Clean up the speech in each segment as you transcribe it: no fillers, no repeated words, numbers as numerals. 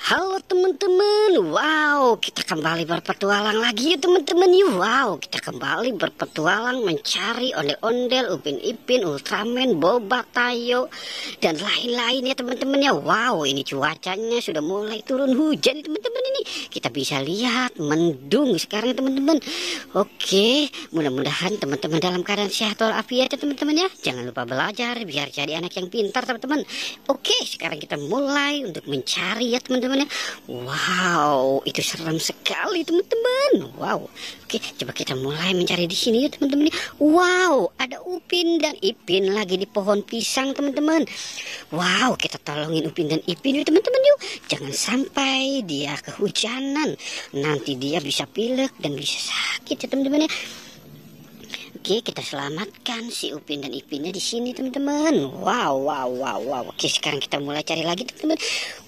Halo teman-teman, wow, kita kembali berpetualang lagi ya teman-teman. Wow, kita kembali berpetualang mencari ondel-ondel, Upin Ipin, Ultraman, Boba, Tayo, dan lain-lain ya teman-teman ya. Wow, ini cuacanya sudah mulai turun hujan ya teman-teman ini. Kita bisa lihat mendung sekarang ya teman-teman. Oke, mudah-mudahan teman-teman dalam keadaan sehat walafiat ya teman-teman ya. Jangan lupa belajar biar jadi anak yang pintar teman-teman. Oke, sekarang kita mulai untuk mencari ya teman-teman. Wow, itu seram sekali teman-teman. Wow, oke, coba kita mulai mencari di sini ya teman-teman. Wow, ada Upin dan Ipin lagi di pohon pisang teman-teman. Wow, kita tolongin Upin dan Ipin ya teman-teman yuk. Jangan sampai dia kehujanan, nanti dia bisa pilek dan bisa sakit ya teman-teman ya. Oke, kita selamatkan si Upin dan Ipinnya di sini teman-teman. Wow. Oke, sekarang kita mulai cari lagi teman-teman.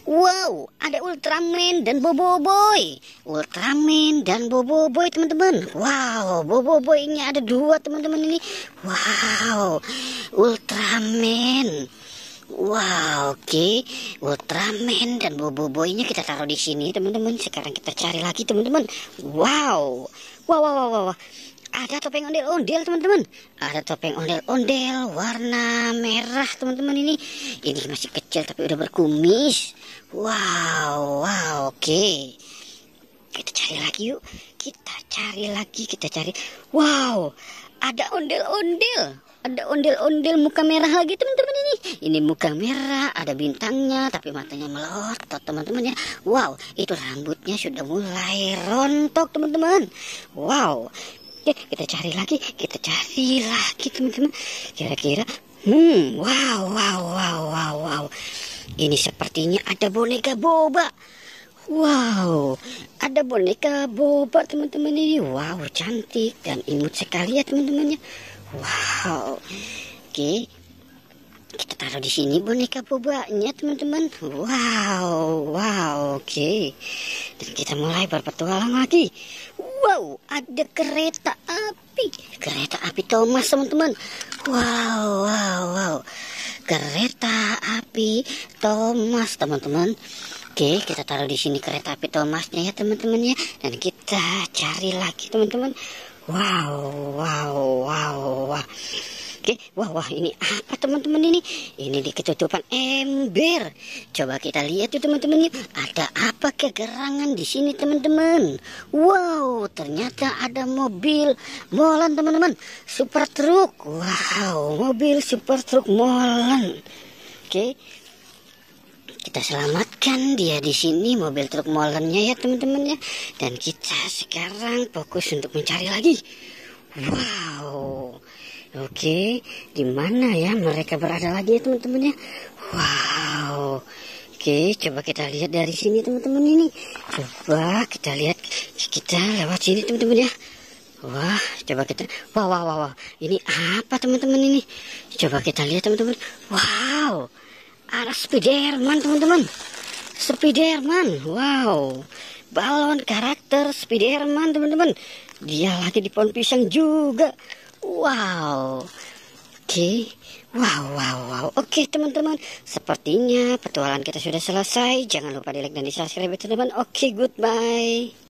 Wow, ada Ultraman dan Boboiboy. Ultraman dan Boboiboy teman-teman. Wow, Boboiboynya ada dua teman-teman ini. Wow, Ultraman. Wow, oke. Ultraman dan Boboiboynya kita taruh di sini teman-teman. Sekarang kita cari lagi teman-teman. Wow. Ada topeng ondel-ondel teman-teman. Ada topeng ondel-ondel warna merah teman-teman ini. Ini masih kecil tapi udah berkumis. Wow, oke. Kita cari lagi yuk. Kita cari. Wow, ada ondel-ondel. Ada ondel-ondel muka merah lagi teman-teman ini. Ini muka merah, ada bintangnya tapi matanya melotot teman-teman ya. Wow, itu rambutnya sudah mulai rontok teman-teman. Wow. Oke, kita cari lagi teman-teman. Kira-kira, wow. Ini sepertinya ada boneka boba. Wow, ada boneka boba teman-teman ini. Wow, cantik dan imut sekali ya teman-temannya. Wow, oke. Kita taruh di sini boneka bobanya teman-teman. Wow, oke. Dan kita mulai berpetualang lagi. Wow, ada kereta api Thomas teman-teman. Wow. Kereta api Thomas teman-teman. Oke, kita taruh di sini kereta api Thomasnya ya teman-teman ya. Dan kita cari lagi teman-teman. Wow. Oke, wah ini apa teman-teman ini? Ini di ketutupan ember. Coba kita lihat tuh teman-teman. Ada apa kegerangan di sini teman-teman? Wow, ternyata ada mobil molen teman-teman. Super truk. Wow, mobil super truk molen. Oke. Kita selamatkan dia di sini mobil truk molennya ya teman-teman ya. Dan kita sekarang fokus untuk mencari lagi. Wow. Oke, di mana ya mereka berada lagi ya teman-teman ya? Wow. Oke, coba kita lihat dari sini teman-teman ini. Coba kita lihat, kita lewat sini teman-teman ya. Wah, coba kita. Wow. Ini apa teman-teman ini? Coba kita lihat teman-teman. Wow. Ada Spiderman teman-teman. Spiderman. Wow. Balon karakter Spiderman teman-teman. Dia lagi di pohon pisang juga. Wow. Oke. Wow. Oke teman-teman, sepertinya petualangan kita sudah selesai. Jangan lupa di like dan di subscribe teman-teman. Oke, goodbye.